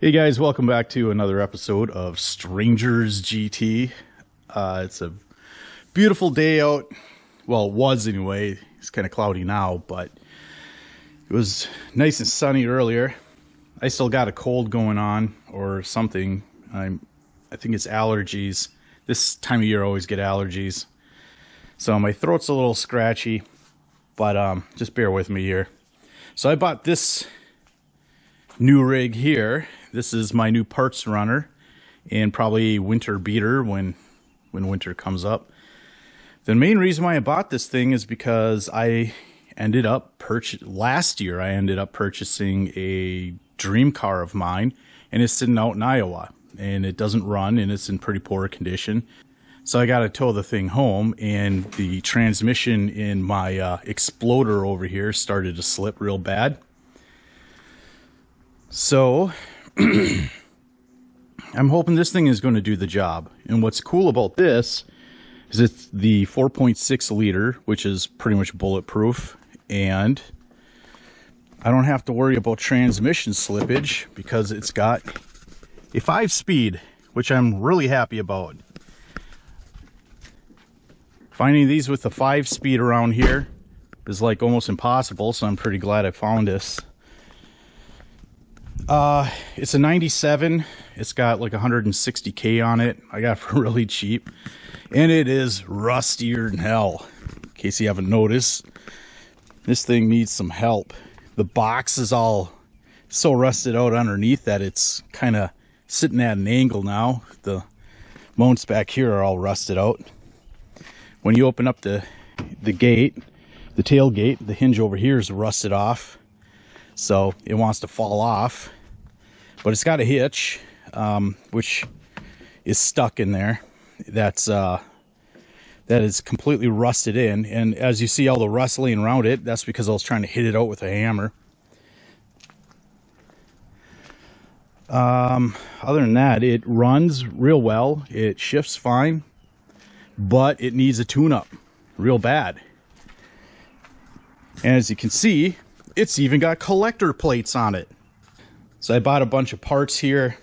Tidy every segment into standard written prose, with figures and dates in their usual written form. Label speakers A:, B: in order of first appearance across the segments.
A: Hey guys, welcome back to another episode of Strangers GT. It's a beautiful day out. Well, it was anyway. It's kind of cloudy now, but it was nice and sunny earlier. I still got a cold going on or something. I think it's allergies. This time of year I always get allergies. So my throat's a little scratchy, but just bear with me here. So I bought this new rig here. This is my new parts runner and probably winter beater when winter comes up. The main reason why I bought this thing is because I ended up last year I ended up purchasing a dream car of mine, and it's sitting out in Iowa and it doesn't run and it's in pretty poor condition. So I got to tow the thing home, and the transmission in my exploder over here started to slip real bad. So I'm hoping this thing is going to do the job. And what's cool about this is it's the 4.6 liter, which is pretty much bulletproof, and I don't have to worry about transmission slippage because it's got a 5-speed, which I'm really happy about. Finding these with the 5-speed around here is like almost impossible, so I'm pretty glad I found this. It's a 97. It's got like 160K on it. I got it for really cheap, and it is rustier than hell. In case you haven't noticed, this thing needs some help. The box is all so rusted out underneath that it's kind of sitting at an angle now. The mounts back here are all rusted out. When you open up the gate, the tailgate, the hinge over here is rusted off, so it wants to fall off. But it's got a hitch, which is stuck in there. That is completely rusted in, and as you see all the rust laying around it, that's because I was trying to hit it out with a hammer. Other than that, it runs real well. It shifts fine, but it needs a tune-up real bad. And as you can see, it's even got collector plates on it. So I bought a bunch of parts here,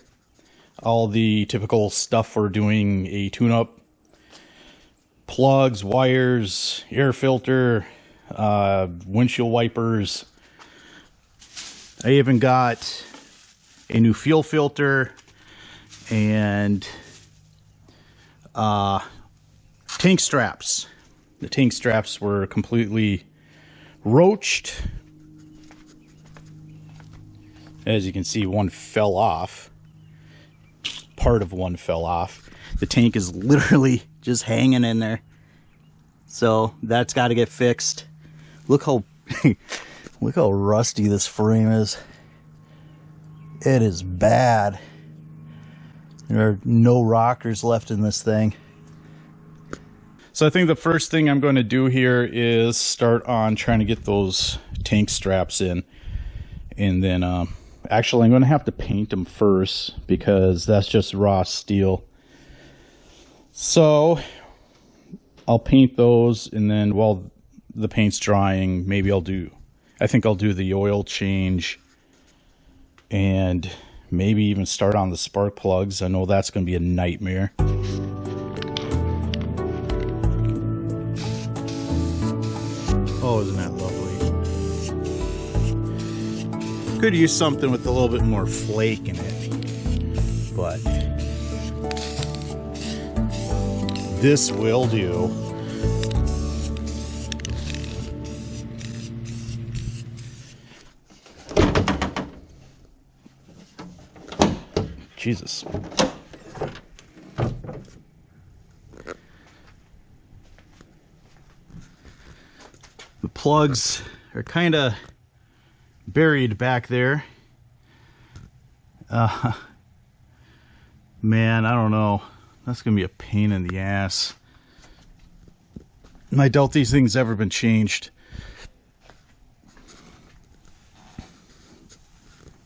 A: all the typical stuff for doing a tune-up: plugs, wires, air filter, windshield wipers. I even got a new fuel filter and tank straps. The tank straps were completely roached. As you can see, one fell off. Part of one fell off. The tank is literally just hanging in there. So that's got to get fixed. Look how look how rusty this frame is. It is bad. There are no rockers left in this thing. So I think the first thing I'm going to do here is start on trying to get those tank straps in. And then actually I'm going to have to paint them first because that's just raw steel. So I'll paint those, and then while the paint's drying, maybe I think I'll do the oil change and maybe even start on the spark plugs. I know that's going to be a nightmare. Oh, isn't that lovely? Could use something with a little bit more flake in it, but this will do. Jesus. The plugs are kind of buried back there. Man, I don't know. That's gonna be a pain in the ass. I doubt these things ever been changed.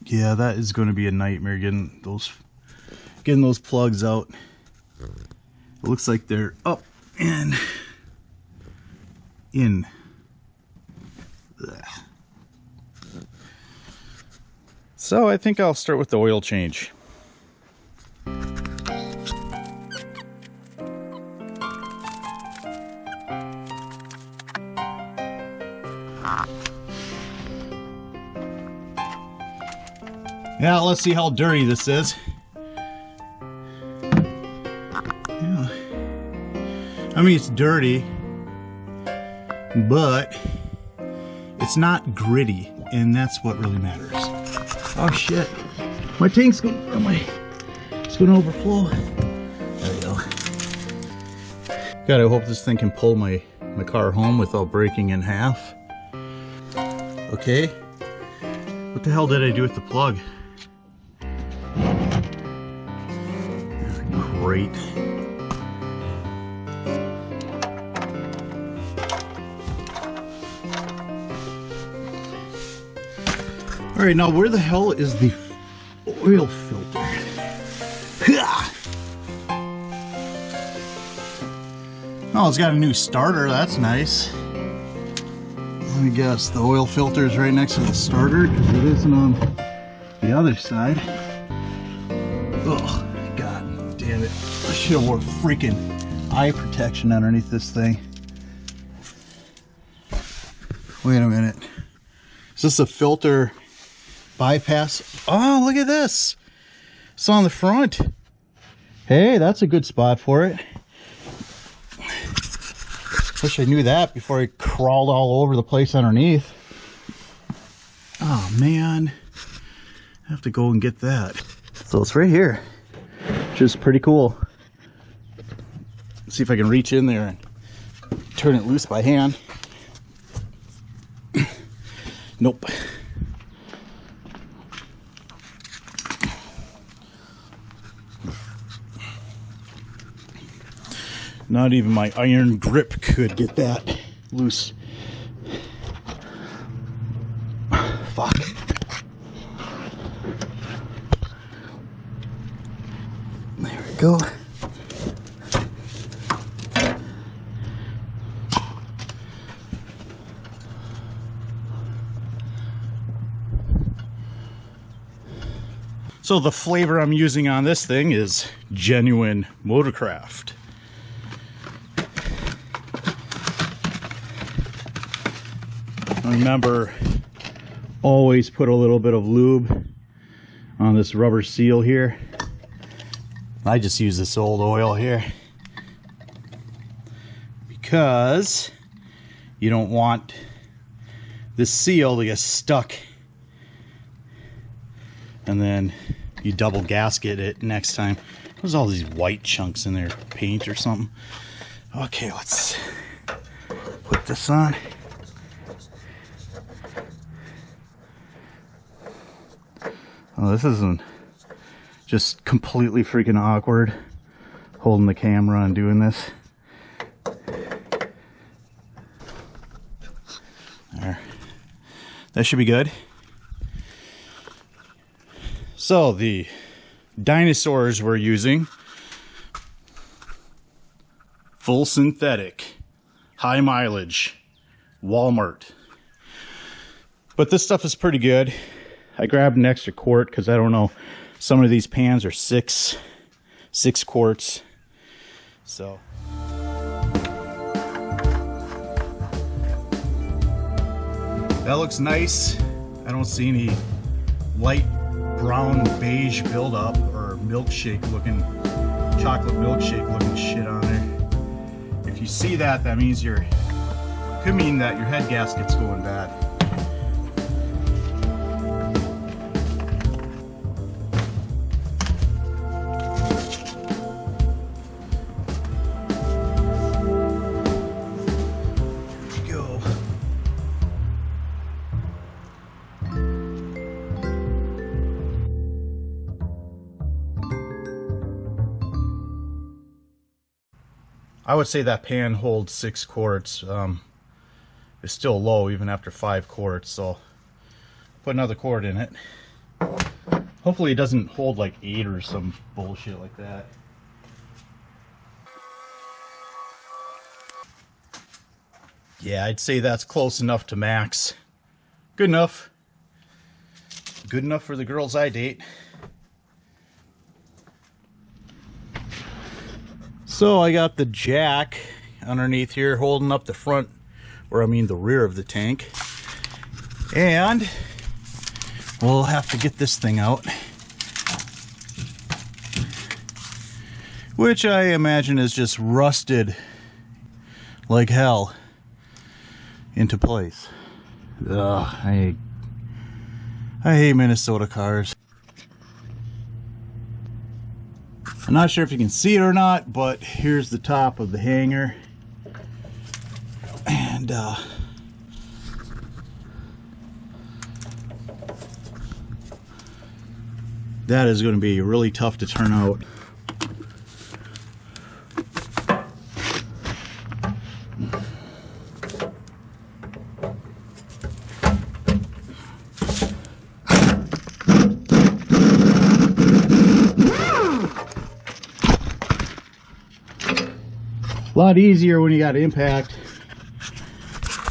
A: Yeah, that is going to be a nightmare getting those plugs out. It looks like they're up and in. Ugh. So I think I'll start with the oil change. Yeah, let's see how dirty this is. Yeah. I mean, it's dirty, but it's not gritty, and that's what really matters. Oh shit, my tank's going, it's going to overflow. There we go. Gotta hope this thing can pull my car home without breaking in half. Okay, what the hell did I do with the plug? Great. All right, now where the hell is the oil filter? Oh, it's got a new starter. That's nice. Let me guess, the oil filter is right next to the starter because it isn't on the other side. Oh, God damn it. I should have wore freaking eye protection underneath this thing. Wait a minute. Is this a filter bypass? Oh, look at this. It's on the front. Hey, that's a good spot for it. Wish I knew that before I crawled all over the place underneath. Oh man, I have to go and get that. So it's right here, which is pretty cool. Let's see if I can reach in there and turn it loose by hand. Nope. Not even my iron grip could get that loose. Fuck. There we go. So the flavor I'm using on this thing is genuine Motorcraft. Remember, always put a little bit of lube on this rubber seal here. I just use this old oil here because you don't want this seal to get stuck and then you double gasket it next time. There's all these white chunks in there, paint or something. Okay, let's put this on. Oh, this isn't just completely freaking awkward holding the camera and doing this. There. That should be good. So the dinosaurs we're using, full synthetic, high mileage, Walmart. But this stuff is pretty good. I grabbed an extra quart because I don't know, some of these pans are six quarts. So that looks nice. I don't see any light brown beige buildup or milkshake looking, chocolate milkshake looking shit on there. If you see that, that means could mean that your head gasket's going bad. I would say that pan holds 6 quarts. It's still low even after 5 quarts, so put another quart in it. Hopefully it doesn't hold like 8 or some bullshit like that. Yeah, I'd say that's close enough to max. Good enough. good enough for the girls I date. So I got the jack underneath here holding up the front, or I mean the rear of the tank. And we'll have to get this thing out, which I imagine is just rusted like hell into place. Ugh, I hate Minnesota cars. I'm not sure if you can see it or not, but here's the top of the hanger. And that is going to be really tough to turn out. A lot easier when you got impact.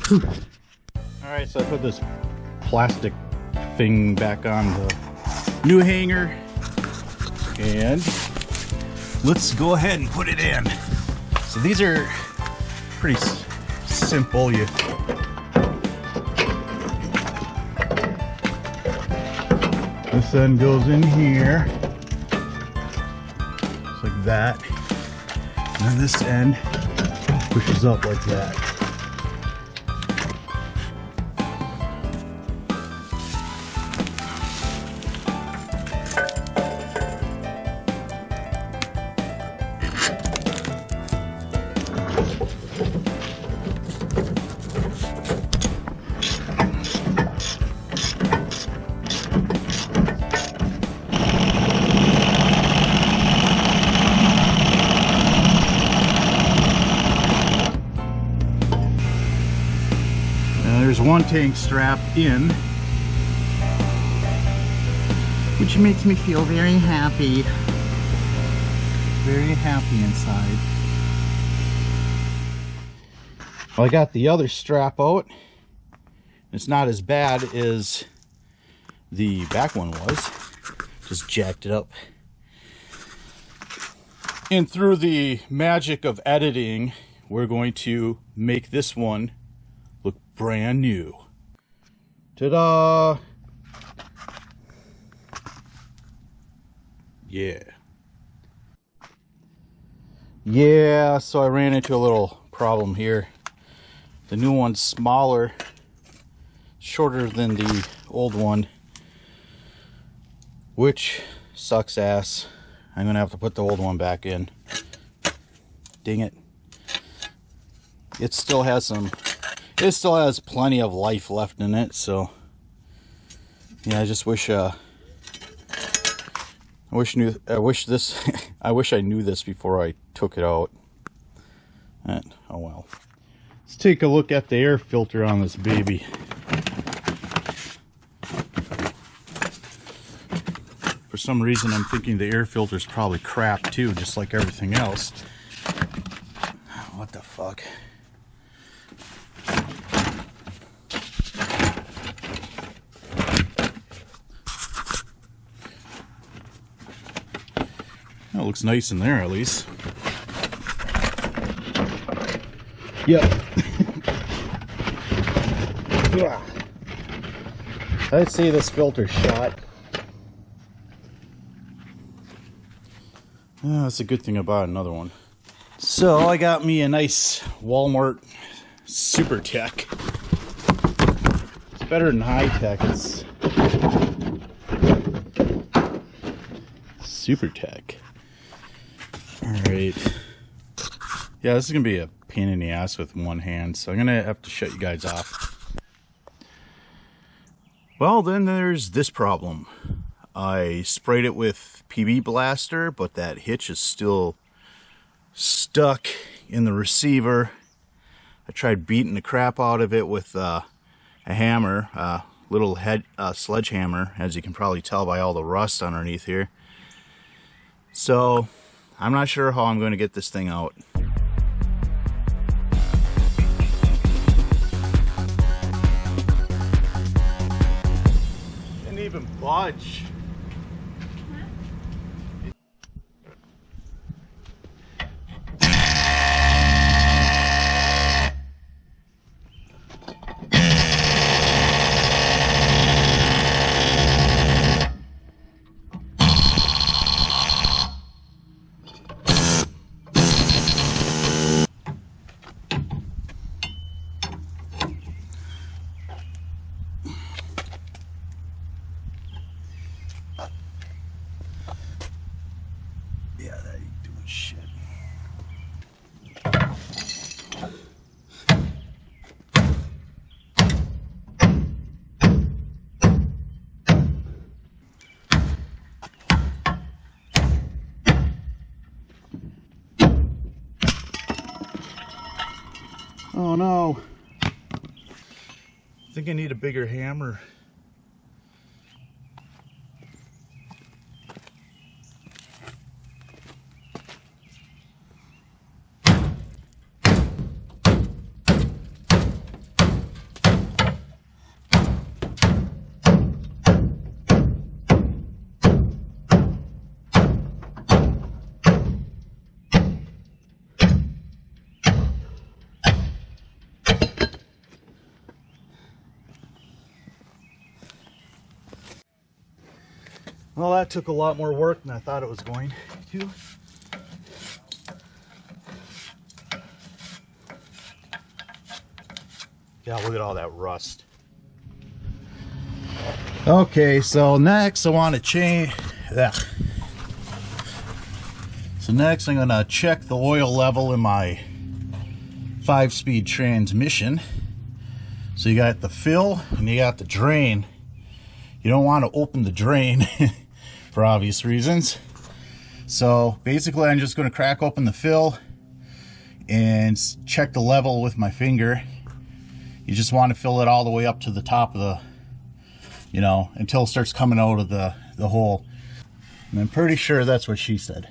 A: Whew. All right, so I put this plastic thing back on the new hanger, and let's go ahead and put it in. So these are pretty simple. This end goes in here, just like that. And then this end pushes up like that. There's one tank strap in, which makes me feel very happy. Very happy inside. Well, I got the other strap out. It's not as bad as the back one was. Just jacked it up. And through the magic of editing, we're going to make this one look brand new. Ta-da! Yeah, so I ran into a little problem here. The new one's smaller, shorter than the old one, which sucks ass. I'm gonna have to put the old one back in. Dang it. It still has plenty of life left in it, so yeah, I just wish I wish I knew this before I took it out. And, oh well. Let's take a look at the air filter on this baby. For some reason I'm thinking the air filter is probably crap too, just like everything else. What the fuck? That looks nice in there, at least. Yep. I'd say this filter's shot. Yeah, that's a good thing about another one. So I got me a nice Walmart Super Tech. It's better than High Tech. It's Super Tech. Alright. Yeah, this is going to be a pain in the ass with one hand, so I'm going to have to shut you guys off. Well, then there's this problem. I sprayed it with PB Blaster, but that hitch is still stuck in the receiver. I tried beating the crap out of it with a hammer, a little sledgehammer, as you can probably tell by all the rust underneath here. So I'm not sure how I'm going to get this thing out. Didn't even budge. Yeah, that ain't doing shit. Oh no. I think I need a bigger hammer. Well, that took a lot more work than I thought it was going to. Yeah, look at all that rust. Okay, so next I want to change that. So next I'm gonna check the oil level in my 5-speed transmission. So you got the fill and you got the drain. You don't want to open the drain for obvious reasons. So basically I'm just going to crack open the fill and check the level with my finger. You just want to fill it all the way up to the top of the, you know, until it starts coming out of the hole. And I'm pretty sure that's what she said.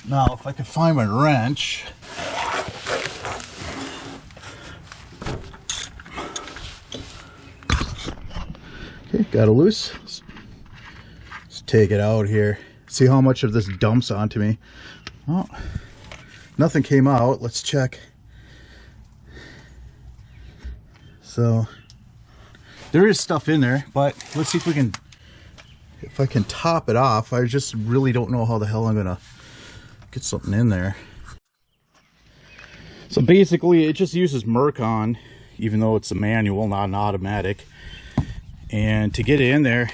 A: Now if I could find my wrench. Okay, got it loose. Let's take it out here. See how much of this dumps onto me. Oh, nothing came out. Let's check. So there is stuff in there, but let's see if we can, if I can top it off. I just really don't know how the hell I'm gonna get something in there. So basically it just uses Mercon, even though it's a manual, not an automatic. And to get it in there,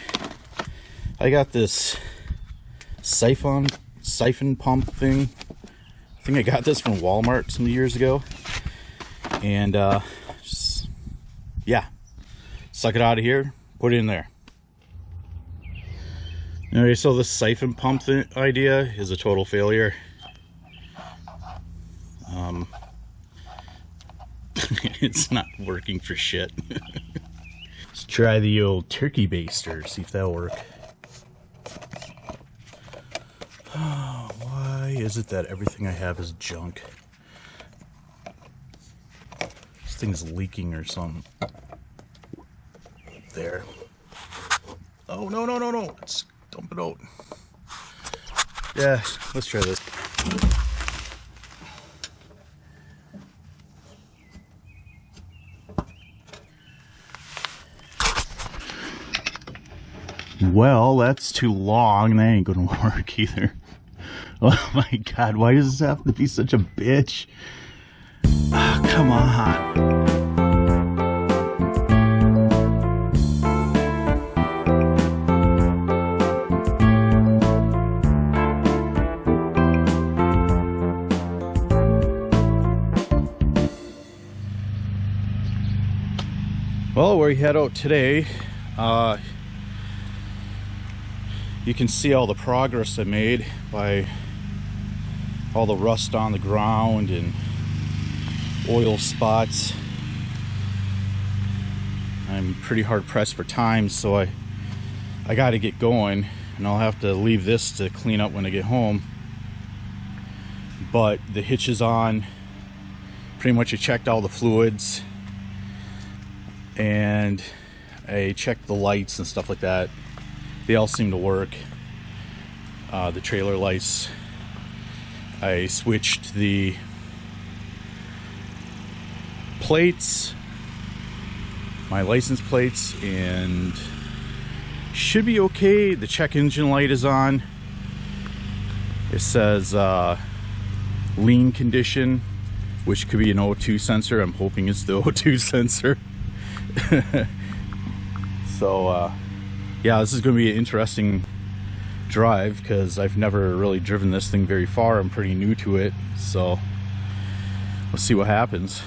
A: I got this siphon pump thing. I think I got this from Walmart some years ago. And just, yeah, suck it out of here, put it in there. Okay, so this siphon pump idea is a total failure. It's not working for shit. Let's try the old turkey baster, see if that'll work. Oh, why is it that everything I have is junk? This thing's leaking or something. There. Oh, no, no, no, no. Let's dump it out. Yeah, let's try this. Well, that's too long. That ain't gonna work either. Oh my god, why does this have to be such a bitch? Oh, come on. Well, where we head out today, you can see all the progress I made by all the rust on the ground and oil spots. I'm pretty hard pressed for time, so I got to get going, and I'll have to leave this to clean up when I get home. But the hitch is on. Pretty much I checked all the fluids, and I checked the lights and stuff like that. they all seem to work. The trailer lights, I switched the plates, my license plates, and should be okay. The check engine light is on. It says lean condition, which could be an O2 sensor. I'm hoping it's the O2 sensor. So yeah, this is going to be an interesting drive because I've never really driven this thing very far. I'm pretty new to it, so we'll see what happens.